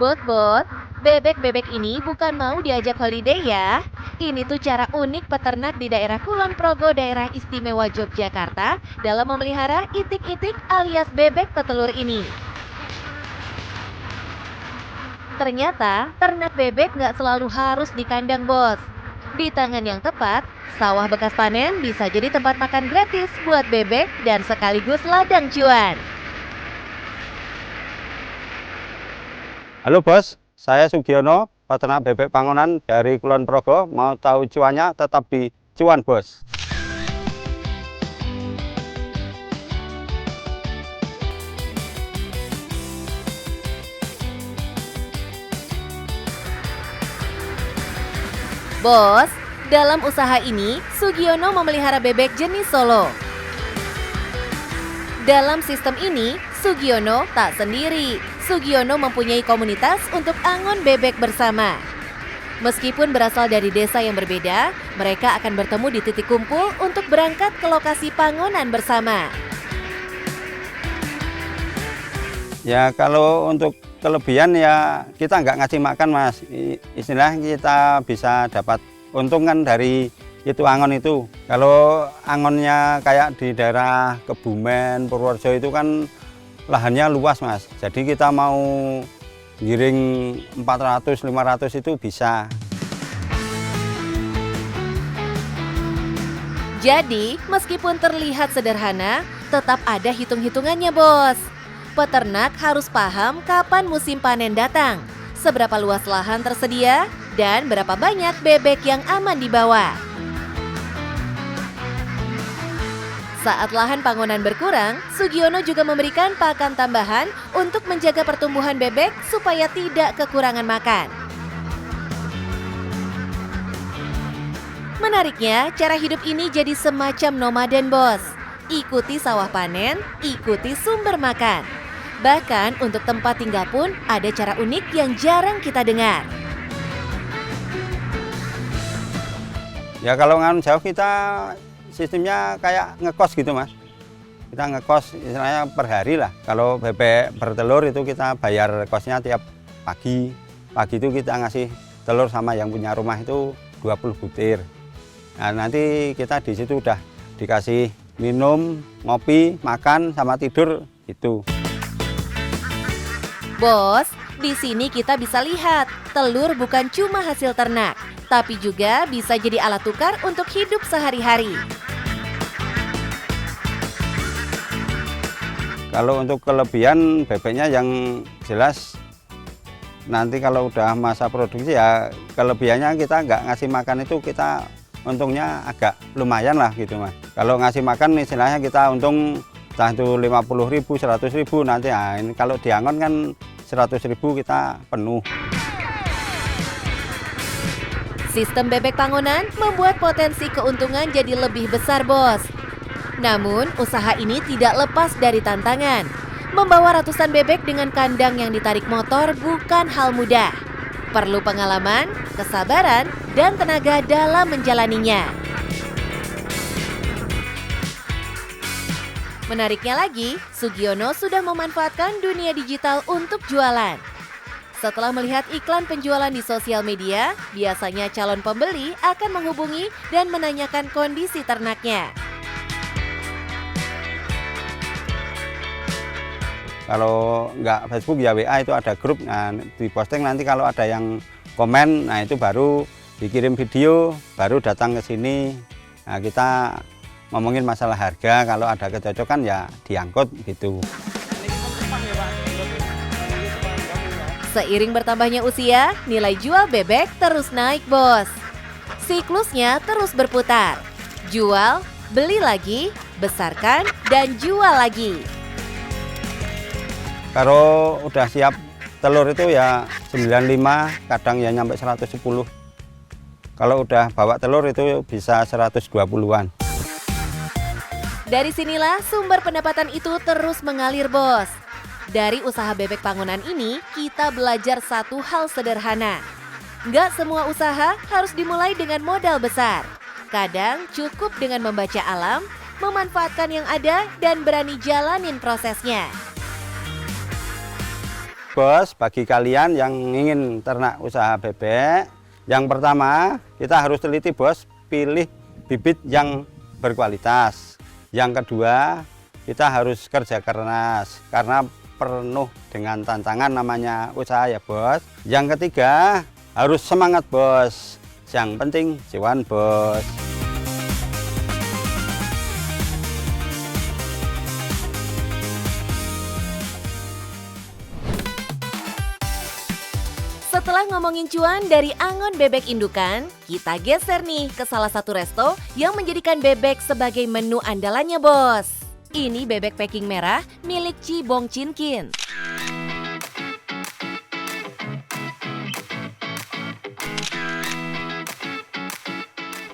Bos, bebek-bebek ini bukan mau diajak holiday ya. Ini tuh cara unik peternak di daerah Kulon Progo, daerah istimewa Yogyakarta dalam memelihara itik-itik alias bebek petelur ini. Ternyata, ternak bebek nggak selalu harus di kandang, bos. Di tangan yang tepat, sawah bekas panen bisa jadi tempat makan gratis buat bebek dan sekaligus ladang cuan. Halo bos, saya Sugiono, peternak bebek Pangonan dari Kulon Progo. Mau tahu cuannya tetap di Cuan bos. Bos, dalam usaha ini, Sugiono memelihara bebek jenis Solo. Dalam sistem ini, Sugiono tak sendiri. Sugiono mempunyai komunitas untuk angon bebek bersama. Meskipun berasal dari desa yang berbeda, mereka akan bertemu di titik kumpul untuk berangkat ke lokasi pangonan bersama. Ya kalau untuk kelebihan ya kita nggak ngasih makan mas. Istilah kita bisa dapat untung kan dari itu angon itu. Kalau angonnya kayak di daerah Kebumen, Purworejo itu kan lahannya luas mas. Jadi kita mau giring 400-500 itu bisa. Jadi, meskipun terlihat sederhana, tetap ada hitung-hitungannya, bos. Peternak harus paham kapan musim panen datang, seberapa luas lahan tersedia, dan berapa banyak bebek yang aman dibawa. Saat lahan pangonan berkurang, Sugiono juga memberikan pakan tambahan untuk menjaga pertumbuhan bebek supaya tidak kekurangan makan. Menariknya, cara hidup ini jadi semacam nomaden, bos. Ikuti sawah panen, ikuti sumber makan. Bahkan untuk tempat tinggal pun ada cara unik yang jarang kita dengar. Ya kalau ngan jauh kita sistemnya kayak ngekos gitu mas. Kita ngekos istilahnya per hari lah. Kalau bebek bertelur itu kita bayar kosnya tiap pagi. Pagi itu kita ngasih telur sama yang punya rumah itu 20 butir. Nah nanti kita di situ udah dikasih minum, ngopi, makan, sama tidur itu. Bos, di sini kita bisa lihat telur bukan cuma hasil ternak, tapi juga bisa jadi alat tukar untuk hidup sehari-hari. Kalau untuk kelebihan bebeknya yang jelas nanti kalau udah masa produksi ya kelebihannya kita nggak ngasih makan itu kita untungnya agak lumayan lah gitu mas. Kalau ngasih makan istilahnya kita untung entah itu 50.000, 100.000 nanti ya, ini kalau diangon kan 100.000 kita penuh. Sistem bebek pangonan membuat potensi keuntungan jadi lebih besar, bos. Namun, usaha ini tidak lepas dari tantangan. Membawa ratusan bebek dengan kandang yang ditarik motor bukan hal mudah. Perlu pengalaman, kesabaran, dan tenaga dalam menjalaninya. Menariknya lagi, Sugiono sudah memanfaatkan dunia digital untuk jualan. Setelah melihat iklan penjualan di sosial media, biasanya calon pembeli akan menghubungi dan menanyakan kondisi ternaknya. Kalau nggak Facebook ya WA itu ada grup, nah di posting nanti kalau ada yang komen, nah itu baru dikirim video, baru datang ke sini. Nah kita ngomongin masalah harga, kalau ada kecocokan ya diangkut gitu. Seiring bertambahnya usia, nilai jual bebek terus naik, bos. Siklusnya terus berputar. Jual, beli lagi, besarkan, dan jual lagi. Kalau udah siap telur itu ya 95, kadang ya nyampe 110. Kalau udah bawa telur itu bisa 120-an. Dari sinilah sumber pendapatan itu terus mengalir, bos. Dari usaha bebek pangonan ini, kita belajar satu hal sederhana. Nggak semua usaha harus dimulai dengan modal besar. Kadang cukup dengan membaca alam, memanfaatkan yang ada, dan berani jalanin prosesnya. Bos, bagi kalian yang ingin ternak usaha bebek, yang pertama kita harus teliti bos, pilih bibit yang berkualitas. Yang kedua, kita harus kerja keras karena penuh dengan tantangan namanya usaha ya bos. Yang ketiga, harus semangat bos. Yang penting cuan bos. Setelah ngomongin cuan dari angon bebek indukan, kita geser nih ke salah satu resto yang menjadikan bebek sebagai menu andalannya bos. Ini bebek packing merah milik Cibong Cinkin.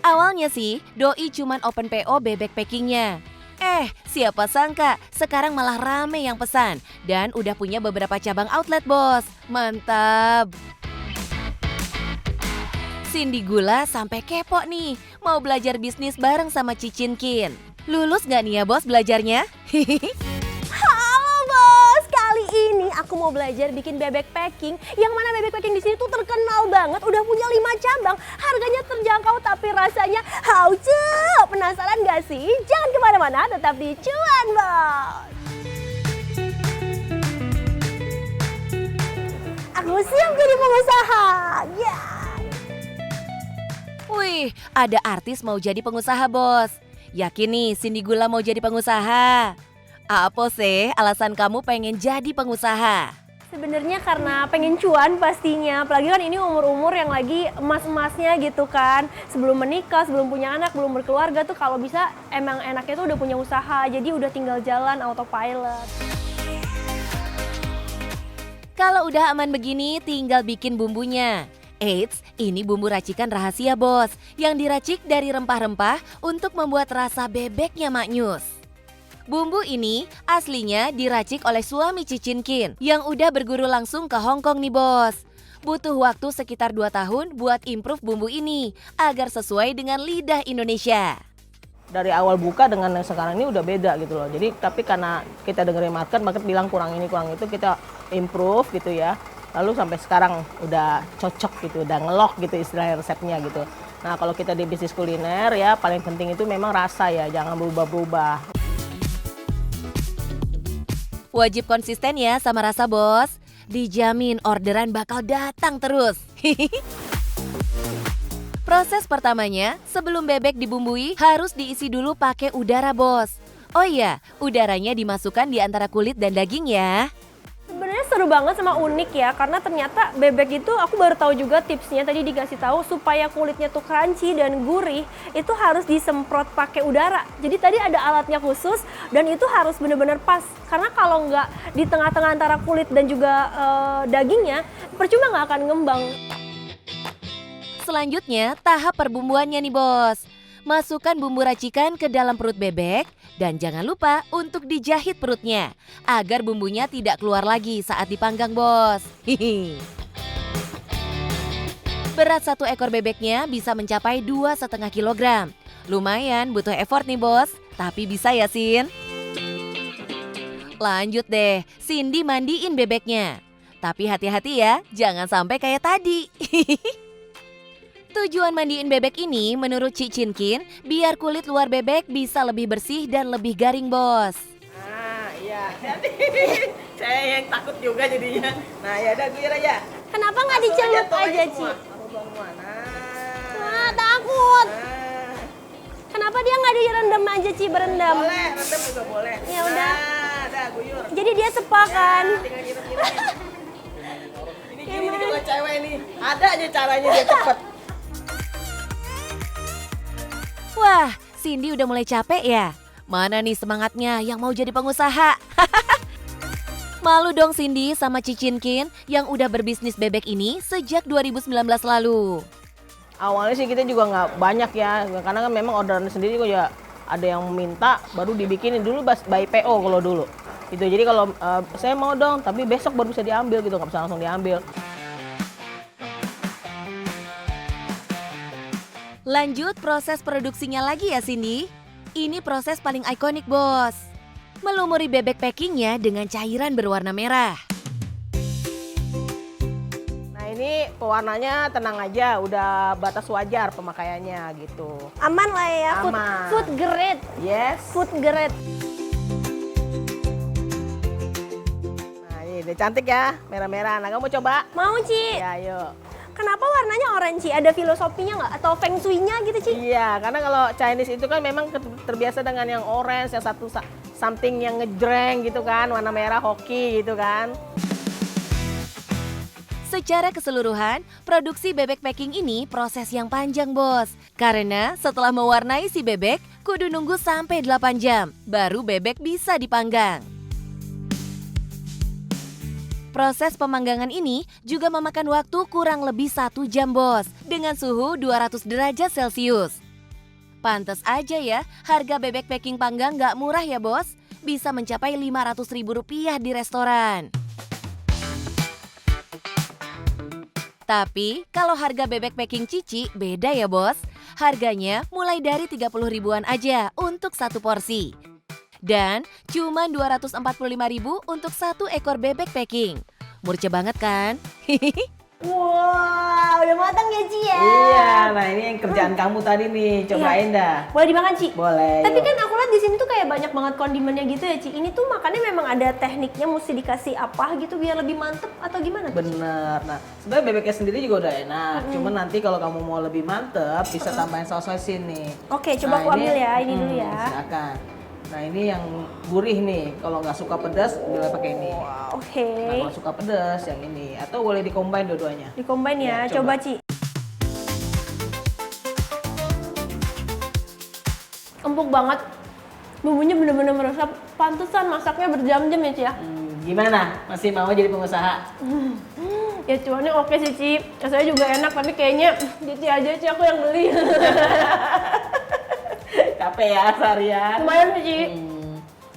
Awalnya sih, Doi cuman open PO bebek packingnya. Siapa sangka sekarang malah rame yang pesan dan udah punya beberapa cabang outlet bos. Mantap. Cindy Gula sampai kepo nih, mau belajar bisnis bareng sama Cicinkin. Lulus gak nih ya bos belajarnya? Halo bos, kali ini aku mau belajar bikin bebek packing. Yang mana bebek packing di sini tuh terkenal banget, udah punya 5 cabang. Harganya terjangkau tapi rasanya hauce. Penasaran gak sih? Jangan kemana-mana, tetap di Cuan Bos. Aku siap jadi pengusaha. Yeah. Wih, ada artis mau jadi pengusaha bos. Yakin nih Cindy Gula mau jadi pengusaha? Apa sih alasan kamu pengen jadi pengusaha? Sebenarnya karena pengen cuan pastinya, apalagi kan ini umur-umur yang lagi emas-emasnya gitu kan. Sebelum menikah, sebelum punya anak, belum berkeluarga tuh kalau bisa emang enaknya tuh udah punya usaha, jadi udah tinggal jalan autopilot. Kalau udah aman begini tinggal bikin bumbunya. Eits, ini bumbu racikan rahasia bos, yang diracik dari rempah-rempah untuk membuat rasa bebeknya maknyus. Bumbu ini aslinya diracik oleh suami Cicinkin yang udah berguru langsung ke Hong Kong nih bos. Butuh waktu sekitar 2 tahun buat improve bumbu ini agar sesuai dengan lidah Indonesia. Dari awal buka dengan yang sekarang ini udah beda gitu loh. Jadi tapi karena kita dengerin market bilang kurang ini kurang itu, kita improve gitu ya. Lalu sampai sekarang udah cocok gitu, udah ngelok gitu istilah resepnya gitu. Nah kalau kita di bisnis kuliner ya paling penting itu memang rasa ya, jangan berubah-ubah. Wajib konsisten ya sama rasa bos, dijamin orderan bakal datang terus. Proses pertamanya, sebelum bebek dibumbui harus diisi dulu pakai udara bos. Oh iya, udaranya dimasukkan di antara kulit dan daging ya. Sebenarnya seru banget sama unik ya, karena ternyata bebek itu aku baru tahu juga tipsnya, tadi dikasih tahu supaya kulitnya tuh crunchy dan gurih, itu harus disemprot pakai udara. Jadi tadi ada alatnya khusus dan itu harus benar-benar pas, karena kalau nggak di tengah-tengah antara kulit dan juga dagingnya, percuma nggak akan ngembang. Selanjutnya, tahap perbumbuannya nih bos. Masukkan bumbu racikan ke dalam perut bebek dan jangan lupa untuk dijahit perutnya agar bumbunya tidak keluar lagi saat dipanggang bos. Hihi. Berat 1 ekor bebeknya bisa mencapai 2,5 kg. Lumayan butuh effort nih bos, tapi bisa ya Sin. Lanjut deh, Cindy mandiin bebeknya. Tapi hati-hati ya, jangan sampai kayak tadi. Tujuan mandiin bebek ini menurut Cicinkin biar kulit luar bebek bisa lebih bersih dan lebih garing bos. Nah iya, saya yang takut juga jadinya. Nah ya udah guyur aja. Kenapa nggak dicelup aja, Ci? Nah, takut. Kenapa dia nggak direndam aja, Ci, berendam? Boleh, rendam juga boleh. Ya udah. Nah, udah guyur. Jadi dia sepakan. Tinggal nyiram-nyiram. Ini gini nih kalau cewek nih, ada aja caranya dia cepet. Wah, Cindy udah mulai capek ya? Mana nih semangatnya yang mau jadi pengusaha? Malu dong Cindy sama Cicinkin yang udah berbisnis bebek ini sejak 2019 lalu. Awalnya sih kita juga nggak banyak ya, karena kan memang orderan sendiri kok ya ada yang minta baru dibikinin dulu by PO kalau dulu. Gitu. Jadi kalau saya mau dong, tapi besok baru bisa diambil gitu, nggak bisa langsung diambil. Lanjut proses produksinya lagi ya Cindy. Ini proses paling ikonik bos. Melumuri bebek packingnya dengan cairan berwarna merah. ini pewarnanya tenang aja, udah batas wajar pemakaiannya gitu. Aman lah ya, Aman. food grade. Yes. Food grade. Nah ini udah cantik ya, merah-merah. Nah kamu coba? Mau, Ci? Ya yuk. Kenapa warnanya orange, Ci? Ada filosofinya nggak? Atau feng shui-nya gitu, Ci? Iya, karena kalau Chinese itu kan memang terbiasa dengan yang orange, yang satu something yang ngejreng gitu kan, warna merah hoki gitu kan. Secara keseluruhan, produksi bebek packing ini proses yang panjang, Bos. Karena setelah mewarnai si bebek, kudu nunggu sampai 8 jam, baru bebek bisa dipanggang. Proses pemanggangan ini juga memakan waktu kurang lebih 1 jam, Bos, dengan suhu 200 derajat Celcius. Pantes aja ya, harga bebek packing panggang nggak murah ya, Bos. Bisa mencapai Rp500.000 di restoran. Tapi kalau harga bebek packing Cici beda ya, Bos. Harganya mulai dari 30 ribuan aja untuk satu porsi. Dan cuma 245.000 untuk 1 ekor bebek packing. Murce banget kan? Wah, udah matang ya, Ci ya? Iya, nah ini yang kerjaan kamu tadi nih, cobain dah. Boleh dimakan, Ci? Boleh. Tapi yuk. kan aku lihat di sini tuh kayak banyak banget kondimennya gitu ya, Ci. Ini tuh makannya memang ada tekniknya, mesti dikasih apa gitu biar lebih mantep atau gimana? tuh, Ci? Bener. Nah, sebenarnya bebeknya sendiri juga udah enak. Cuman nanti kalau kamu mau lebih mantep, bisa tambahin saus-sausin nih. Oke, coba aku ambil ya, ini dulu ya. Silakan. Nah ini yang gurih nih. Kalau nggak suka pedas, boleh pakai ini. Oke. Nah, kalau suka pedas yang ini. Atau boleh dikombin dua-duanya. Dikombain ya, Ya, coba, coba. Ci. Empuk banget. Bumbunya bener-bener meresap. Pantesan masaknya berjam-jam ya, Ci ya? Gimana? Masih mau jadi pengusaha? Ya cuannya oke sih, Ci. Saya juga enak, tapi kayaknya Cici aja, Ci, aku yang beli. Capek ya seharian. Lumayan sih, Ci.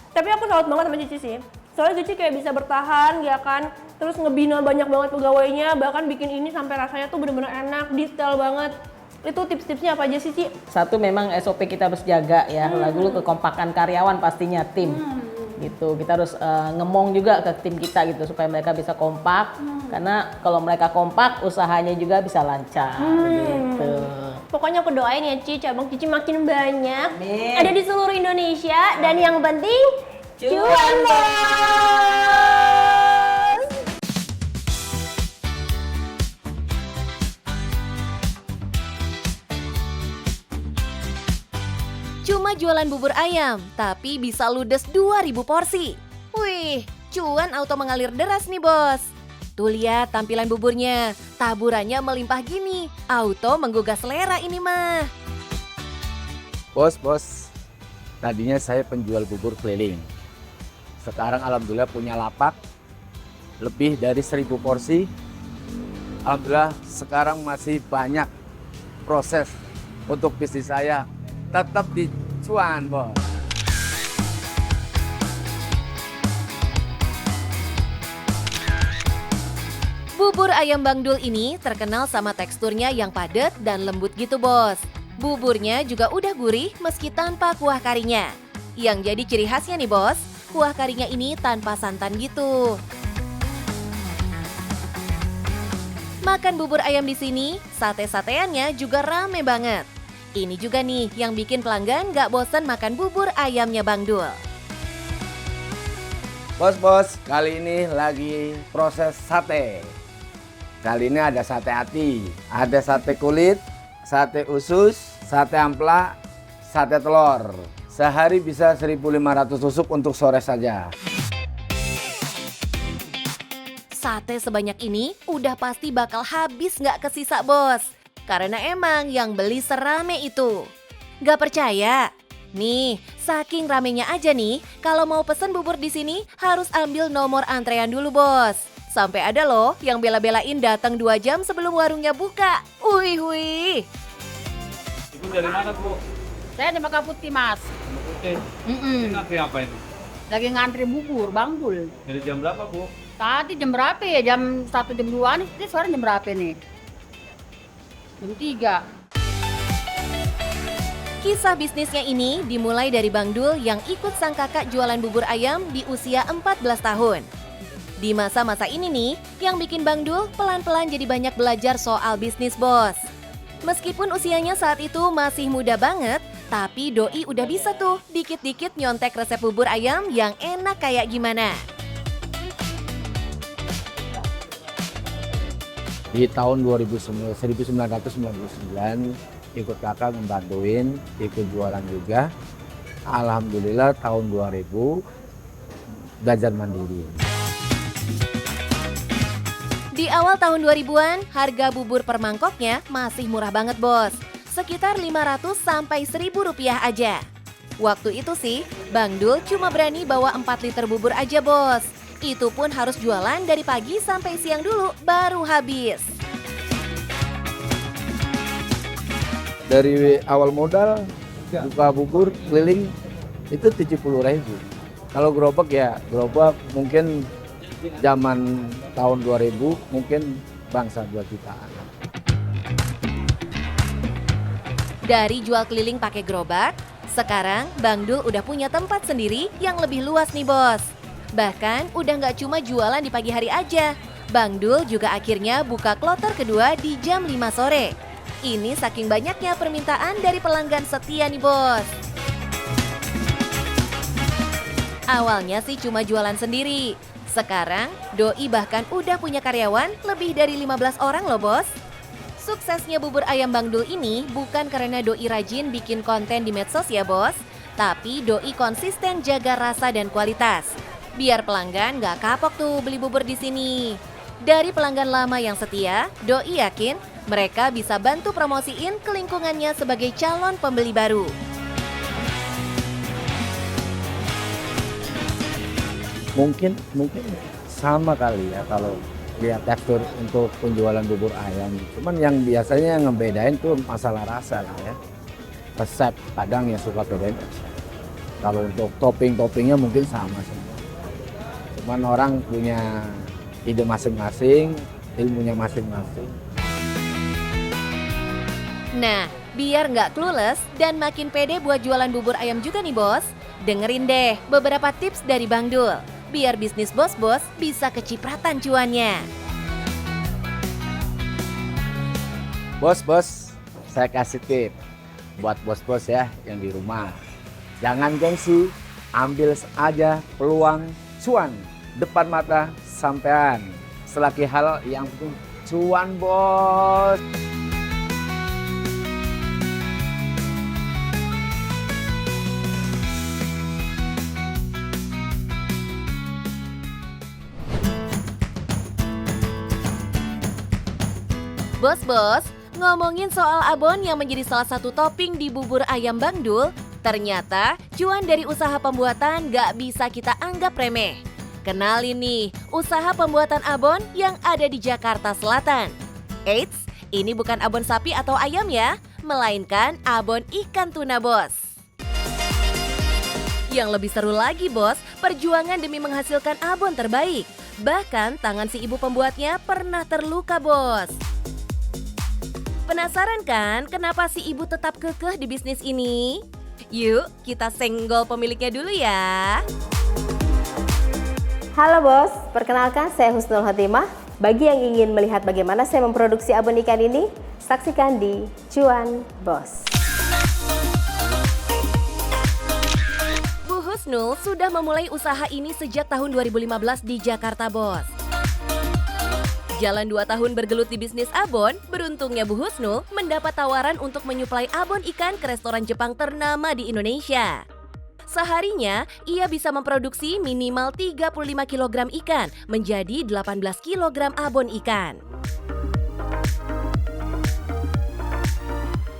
Tapi aku salut banget sama Cici sih. Soalnya Cici kayak bisa bertahan, ya kan? Terus ngebina banyak banget pegawainya, bahkan bikin ini sampai rasanya tuh bener-bener enak, detail banget. Itu tips-tipsnya apa aja sih, Ci? Satu memang SOP kita harus jaga ya. Lalu kekompakan karyawan pastinya tim. Gitu. Kita harus ngemong juga ke tim kita gitu supaya mereka bisa kompak. Karena kalau mereka kompak, usahanya juga bisa lancar gitu. Pokoknya aku doain ya, Ci, cabang Cici makin banyak. Amin. Ada di seluruh Indonesia. Dan yang penting, Cuan, Bos! Cuma jualan bubur ayam, tapi bisa ludes 2.000 porsi. Wih, cuan auto mengalir deras nih, Bos. Tuh lihat tampilan buburnya, taburannya melimpah gini. Auto menggugah selera ini mah. Bos, tadinya saya penjual bubur keliling. Sekarang alhamdulillah punya lapak, lebih dari 1.000 porsi. Alhamdulillah sekarang masih banyak proses untuk bisnis saya. Tetap di cuan, Bos. Bubur ayam Bang Dul ini terkenal sama teksturnya yang padat dan lembut gitu, Bos. Buburnya juga udah gurih meski tanpa kuah karinya. Yang jadi ciri khasnya nih, Bos, kuah karinya ini tanpa santan gitu. Makan bubur ayam di sini, sate-sateannya juga rame banget. Ini juga nih yang bikin pelanggan gak bosan makan bubur ayamnya Bang Dul. Bos, kali ini lagi proses sate. Kali ini ada sate hati, ada sate kulit, sate usus, sate ampla, sate telur. Sehari bisa 1.500 tusuk untuk sore saja. Sate sebanyak ini udah pasti bakal habis gak kesisa, Bos. Karena emang yang beli serame itu. Gak percaya? Nih, saking ramenya aja nih, kalau mau pesen bubur di sini harus ambil nomor antrean dulu, Bos. Sampai ada loh yang bela-belain datang 2 jam sebelum warungnya buka. Wih. Ibu dari mana, Bu? Saya di Maka Putih, Mas. Oke. Ini ngantri apa ini? Lagi ngantri bubur, Bang Dul. Dari jam berapa, Bu? Tadi jam berapa ya? Jam 1, jam 2 nih. Ini sekarang jam berapa nih? Jam 3. Kisah bisnisnya ini dimulai dari Bang Dul yang ikut sang kakak jualan bubur ayam di usia 14 tahun. Di masa-masa ini nih, yang bikin Bang Dul pelan-pelan jadi banyak belajar soal bisnis, Bos. Meskipun usianya saat itu masih muda banget, tapi Doi udah bisa tuh dikit-dikit nyontek resep bubur ayam yang enak kayak gimana. Di tahun 1999 ikut kakak membantuin, ikut jualan juga. Alhamdulillah tahun 2000 belajar mandiri. Di awal tahun 2000-an, harga bubur per mangkoknya masih murah banget, Bos. Sekitar 500 sampai 1.000 rupiah aja. Waktu itu sih, Bang Dul cuma berani bawa 4 liter bubur aja, Bos. Itu pun harus jualan dari pagi sampai siang dulu, baru habis. Dari awal modal, buka bubur keliling itu 70.000. Kalau gerobak ya, gerobak mungkin zaman tahun 2000 mungkin bangsa 2 jutaan. Dari jual keliling pakai gerobak, sekarang Bang Dul udah punya tempat sendiri yang lebih luas nih, Bos. Bahkan udah nggak cuma jualan di pagi hari aja. Bang Dul juga akhirnya buka kloter kedua di jam 5 sore. Ini saking banyaknya permintaan dari pelanggan setia nih, Bos. Awalnya sih cuma jualan sendiri. Sekarang, Doi bahkan udah punya karyawan lebih dari 15 orang loh, Bos. Suksesnya bubur ayam Bang Dul ini bukan karena Doi rajin bikin konten di medsos ya, Bos. Tapi Doi konsisten jaga rasa dan kualitas. Biar pelanggan nggak kapok tuh beli bubur di sini. Dari pelanggan lama yang setia, Doi yakin mereka bisa bantu promosiin ke lingkungannya sebagai calon pembeli baru. Mungkin sama kali ya kalau lihat tekstur untuk penjualan bubur ayam. Cuman yang biasanya yang ngebedain tuh masalah rasa lah ya. Resep kadang yang suka bedain resep. Kalau untuk topping-toppingnya mungkin sama semua. Cuman orang punya ide masing-masing, ilmunya masing-masing. Nah, biar nggak clueless dan makin pede buat jualan bubur ayam juga nih, Bos. Dengerin deh beberapa tips dari Bang Dul. Biar bisnis bos-bos bisa kecipratan cuannya. Bos, saya kasih tip buat bos-bos ya yang di rumah. Jangan gengsi, ambil aja peluang cuan depan mata sampean. Selagi hal yang penting cuan, Bos. Bos-bos, ngomongin soal abon yang menjadi salah satu topping di bubur ayam Bang Dul, ternyata cuan dari usaha pembuatan gak bisa kita anggap remeh. Kenalin nih, usaha pembuatan abon yang ada di Jakarta Selatan. Eits, ini bukan abon sapi atau ayam ya, melainkan abon ikan tuna, Bos. Yang lebih seru lagi, Bos, perjuangan demi menghasilkan abon terbaik. Bahkan tangan si ibu pembuatnya pernah terluka, Bos. Penasaran kan kenapa si ibu tetap kekeh di bisnis ini? Yuk, kita senggol pemiliknya dulu ya. Halo Bos, perkenalkan saya Husnul Khotimah. Bagi yang ingin melihat bagaimana saya memproduksi abon ikan ini, saksikan di Cuan Bos. Bu Husnul sudah memulai usaha ini sejak tahun 2015 di Jakarta, Bos. Jalan 2 tahun bergelut di bisnis abon, beruntungnya Bu Husnul mendapat tawaran untuk menyuplai abon ikan ke restoran Jepang ternama di Indonesia. Seharinya, ia bisa memproduksi minimal 35 kg ikan menjadi 18 kg abon ikan.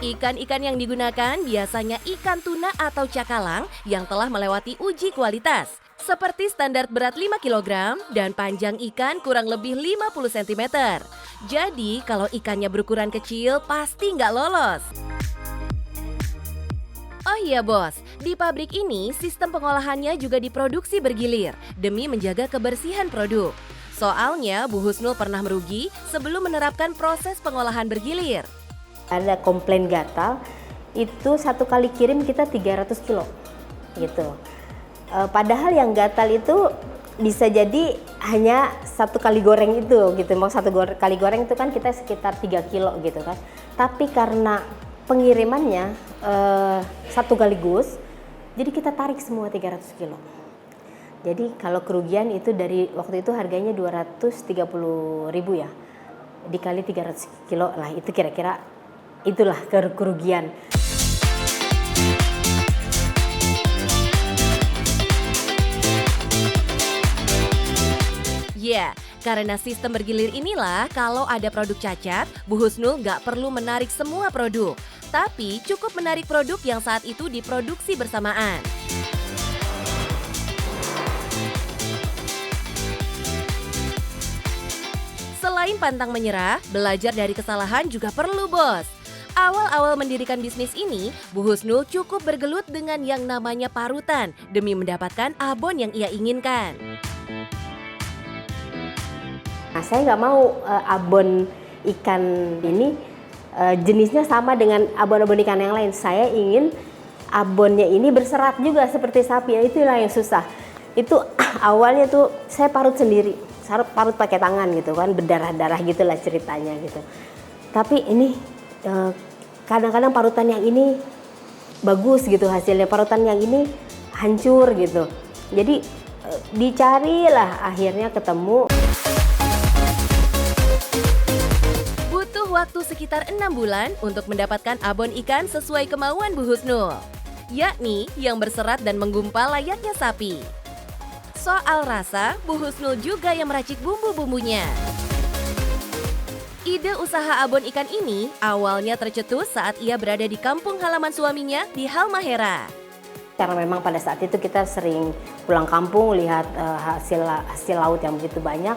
Ikan-ikan yang digunakan biasanya ikan tuna atau cakalang yang telah melewati uji kualitas. Seperti standar berat 5 kg dan panjang ikan kurang lebih 50 cm. Jadi kalau ikannya berukuran kecil pasti nggak lolos. Oh iya bos, di pabrik ini sistem pengolahannya juga diproduksi bergilir demi menjaga kebersihan produk. Soalnya Bu Husnul pernah merugi sebelum menerapkan proses pengolahan bergilir. Ada komplain gatal, itu satu kali kirim kita 300 kilo gitu. Padahal yang gatal itu bisa jadi hanya 1 kali goreng itu gitu. Mau 1 kali goreng itu kan kita sekitar 3 kilo gitu kan. Tapi karena pengirimannya 1 kaligus, jadi kita tarik semua 300 kilo. Jadi kalau kerugian itu dari waktu itu harganya 230.000 ya. Dikali 300 kilo lah, itu kira-kira itulah kerugian. Ya, karena sistem bergilir inilah kalau ada produk cacat, Bu Husnul nggak perlu menarik semua produk, tapi cukup menarik produk yang saat itu diproduksi bersamaan. Selain pantang menyerah, belajar dari kesalahan juga perlu, Bos. Awal-awal mendirikan bisnis ini, Bu Husnul cukup bergelut dengan yang namanya parutan demi mendapatkan abon yang ia inginkan. Nah, saya nggak mau abon ikan ini jenisnya sama dengan abon-abon ikan yang lain. Saya ingin abonnya ini berserat juga seperti sapi. Ya, itulah yang susah. Itu awalnya tuh saya parut sendiri, parut pakai tangan gitu kan, berdarah-darah gitulah ceritanya gitu. Tapi ini kadang-kadang parutan yang ini bagus gitu hasilnya, parutan yang ini hancur gitu. Jadi dicarilah, akhirnya ketemu. Waktu sekitar 6 bulan untuk mendapatkan abon ikan sesuai kemauan Bu Husnul, yakni yang berserat dan menggumpal layaknya sapi. Soal rasa, Bu Husnul juga yang meracik bumbu-bumbunya. Ide usaha abon ikan ini awalnya tercetus saat ia berada di kampung halaman suaminya di Halmahera. Karena memang pada saat itu kita sering pulang kampung lihat hasil laut yang begitu banyak,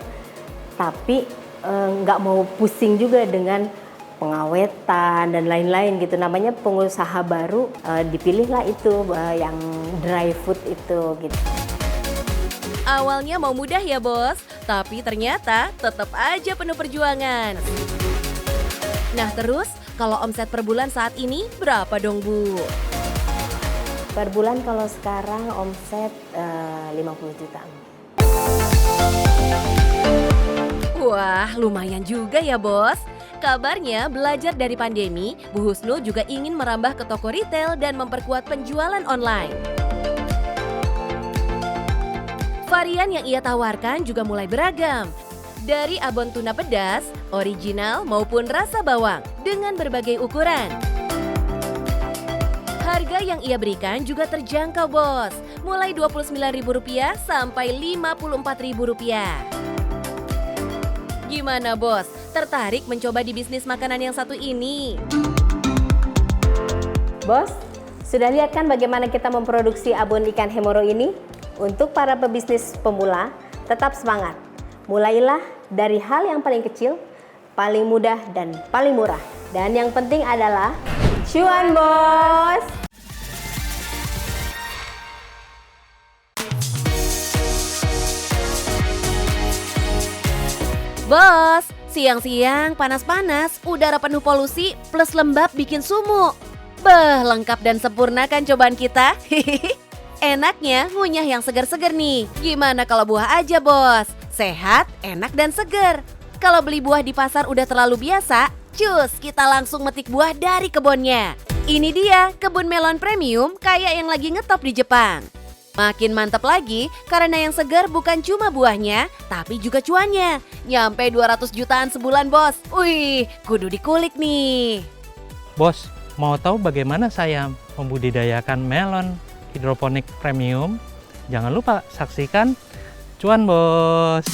tapi nggak mau pusing juga dengan pengawetan dan lain-lain gitu. Namanya pengusaha baru, dipilihlah itu yang dry food itu gitu. Awalnya mau mudah ya Bos, tapi ternyata tetap aja penuh perjuangan. Nah terus, kalau omset per bulan saat ini berapa dong Bu? Per bulan kalau sekarang omset 50 juta. Wah, lumayan juga ya Bos. Kabarnya belajar dari pandemi, Bu Husnul juga ingin merambah ke toko retail dan memperkuat penjualan online. Varian yang ia tawarkan juga mulai beragam. Dari abon tuna pedas, original maupun rasa bawang dengan berbagai ukuran. Harga yang ia berikan juga terjangkau Bos, mulai Rp29.000 sampai Rp54.000. Gimana Bos, tertarik mencoba di bisnis makanan yang satu ini? Bos, sudah lihat kan bagaimana kita memproduksi abon ikan hemoro ini? Untuk para pebisnis pemula, tetap semangat. Mulailah dari hal yang paling kecil, paling mudah dan paling murah. Dan yang penting adalah cuan Bos! Bos, siang-siang panas-panas, udara penuh polusi plus lembab bikin sumuk. Beh, lengkap dan sempurna kan cobaan kita? Enaknya ngunyah yang segar-segar nih. Gimana kalau buah aja Bos? Sehat, enak dan segar. Kalau beli buah di pasar udah terlalu biasa, cus kita langsung metik buah dari kebunnya. Ini dia kebun melon premium kayak yang lagi ngetop di Jepang. Makin mantap lagi karena yang segar bukan cuma buahnya, tapi juga cuannya. Nyampe 200 jutaan sebulan Bos. Wih, kudu dikulik nih. Bos, mau tahu bagaimana saya membudidayakan melon hidroponik premium? Jangan lupa saksikan Cuan Bos.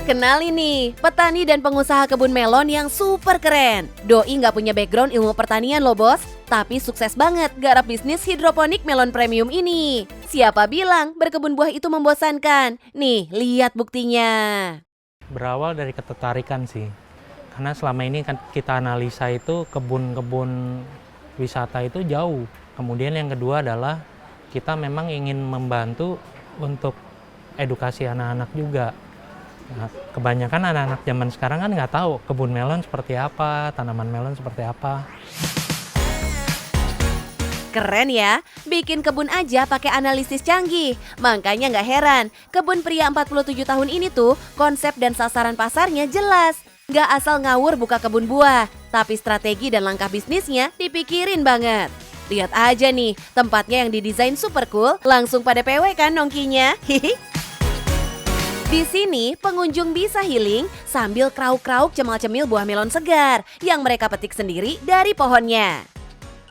Kenali nih, petani dan pengusaha kebun melon yang super keren. Doi nggak punya background ilmu pertanian loh Bos, tapi sukses banget garap bisnis hidroponik melon premium ini. Siapa bilang berkebun buah itu membosankan? Nih, lihat buktinya. Berawal dari ketertarikan sih. Karena selama ini kan kita analisa itu kebun-kebun wisata itu jauh. Kemudian yang kedua adalah kita memang ingin membantu untuk edukasi anak-anak juga. Nah, kebanyakan anak-anak zaman sekarang kan nggak tahu kebun melon seperti apa, tanaman melon seperti apa. Keren ya, bikin kebun aja pakai analisis canggih. Makanya nggak heran, kebun pria 47 tahun ini tuh konsep dan sasaran pasarnya jelas. Nggak asal ngawur buka kebun buah, tapi strategi dan langkah bisnisnya dipikirin banget. Lihat aja nih, tempatnya yang didesain super cool, langsung pada PW kan nongkinya. Di sini, pengunjung bisa healing sambil krauk-krauk cemal-cemil buah melon segar yang mereka petik sendiri dari pohonnya.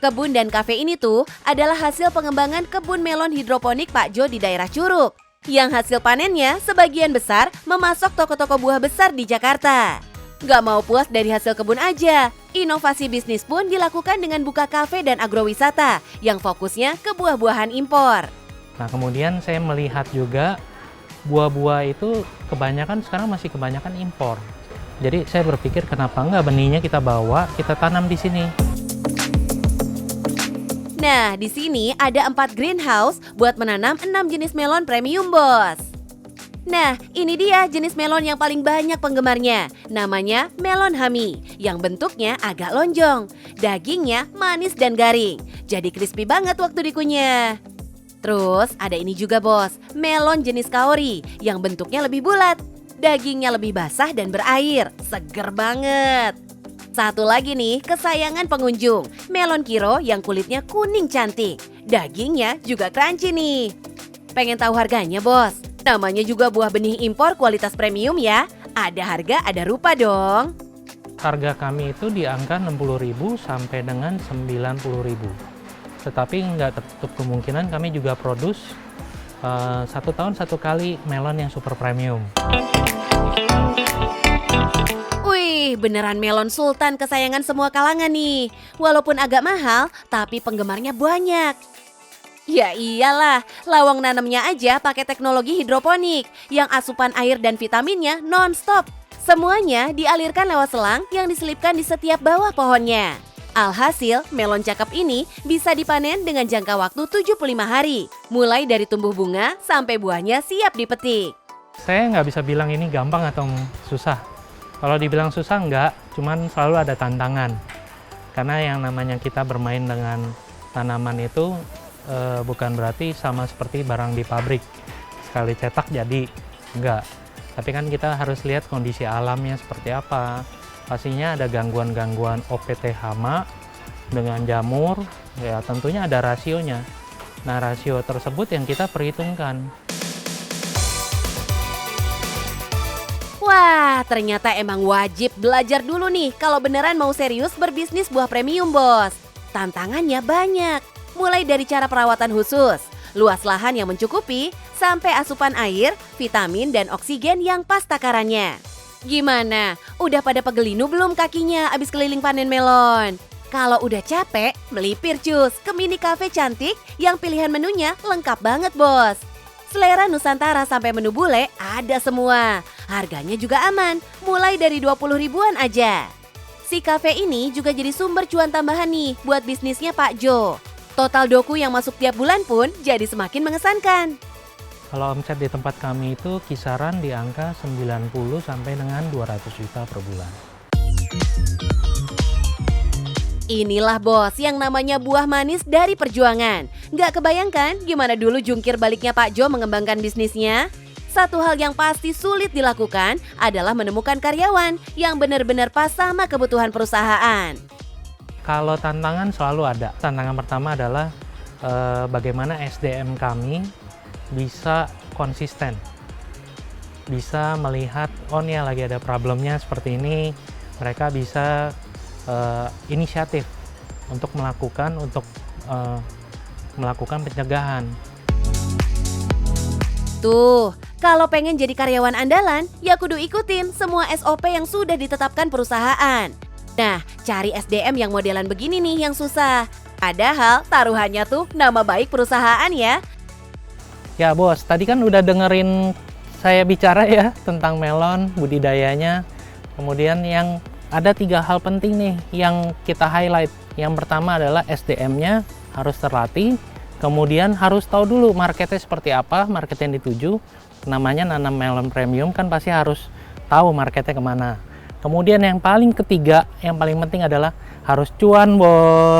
Kebun dan kafe ini tuh adalah hasil pengembangan kebun melon hidroponik Pak Jo di daerah Curug. Yang hasil panennya sebagian besar memasok toko-toko buah besar di Jakarta. Gak mau puas dari hasil kebun aja, inovasi bisnis pun dilakukan dengan buka kafe dan agrowisata yang fokusnya ke buah-buahan impor. Nah, kemudian saya melihat juga buah-buah itu kebanyakan sekarang masih kebanyakan impor. Jadi saya berpikir kenapa nggak benihnya kita bawa, kita tanam di sini. Nah, di sini ada 4 greenhouse buat menanam 6 jenis melon premium, Bos. Nah, ini dia jenis melon yang paling banyak penggemarnya. Namanya melon hami, yang bentuknya agak lonjong. Dagingnya manis dan garing, jadi crispy banget waktu dikunyah. Terus ada ini juga, Bos, melon jenis kaori yang bentuknya lebih bulat. Dagingnya lebih basah dan berair, seger banget. Satu lagi nih, kesayangan pengunjung, melon kiro yang kulitnya kuning cantik. Dagingnya juga crunchy nih. Pengen tahu harganya, Bos? Namanya juga buah benih impor kualitas premium ya. Ada harga, ada rupa dong. Harga kami itu di angka 60.000 sampai dengan 90.000. Tetapi nggak tertutup kemungkinan kami juga produce 1 tahun 1 kali melon yang super premium. Wih, beneran melon sultan kesayangan semua kalangan nih. Walaupun agak mahal, tapi penggemarnya banyak. Ya iyalah, lawang nanamnya aja pakai teknologi hidroponik yang asupan air dan vitaminnya non-stop. Semuanya dialirkan lewat selang yang diselipkan di setiap bawah pohonnya. Alhasil, melon cakep ini bisa dipanen dengan jangka waktu 75 hari, mulai dari tumbuh bunga sampai buahnya siap dipetik. Saya nggak bisa bilang ini gampang atau susah. Kalau dibilang susah enggak, cuman selalu ada tantangan. Karena yang namanya kita bermain dengan tanaman itu bukan berarti sama seperti barang di pabrik. Sekali cetak jadi, enggak. Tapi kan kita harus lihat kondisi alamnya seperti apa. Pastinya ada gangguan-gangguan OPT hama dengan jamur, ya tentunya ada rasionya. Nah, rasio tersebut yang kita perhitungkan. Wah, ternyata emang wajib belajar dulu nih kalau beneran mau serius berbisnis buah premium, Bos. Tantangannya banyak. Mulai dari cara perawatan khusus, luas lahan yang mencukupi, sampai asupan air, vitamin, dan oksigen yang pas takarannya. Gimana? Udah pada pegelinu belum kakinya abis keliling panen melon? Kalau udah capek, melipir cus ke mini cafe cantik yang pilihan menunya lengkap banget, Bos. Selera Nusantara sampai menu bule ada semua. Harganya juga aman, mulai dari 20 ribuan aja. Si cafe ini juga jadi sumber cuan tambahan nih buat bisnisnya Pak Jo. Total doku yang masuk tiap bulan pun jadi semakin mengesankan. Kalau omset di tempat kami itu kisaran di angka 90 sampai dengan 200 juta per bulan. Inilah, Bos, yang namanya buah manis dari perjuangan. Nggak kebayangkan gimana dulu jungkir baliknya Pak Jo mengembangkan bisnisnya? Satu hal yang pasti sulit dilakukan adalah menemukan karyawan yang benar-benar pas sama kebutuhan perusahaan. Kalau tantangan selalu ada. Tantangan pertama adalah bagaimana SDM kami bisa konsisten. Bisa melihat, oh nih lagi ada problemnya seperti ini. Mereka bisa inisiatif untuk melakukan pencegahan. Tuh, kalau pengen jadi karyawan andalan, ya kudu ikutin semua SOP yang sudah ditetapkan perusahaan. Nah, cari SDM yang modelan begini nih yang susah. Padahal taruhannya tuh nama baik perusahaan ya. Ya, Bos, tadi kan udah dengerin saya bicara ya tentang melon, budidayanya. Kemudian yang ada 3 hal penting nih yang kita highlight. Yang pertama adalah SDM-nya harus terlatih. Kemudian harus tahu dulu marketnya seperti apa, market yang dituju. Namanya nanam melon premium kan pasti harus tahu marketnya kemana. Kemudian yang paling ketiga, yang paling penting adalah harus cuan, Bos.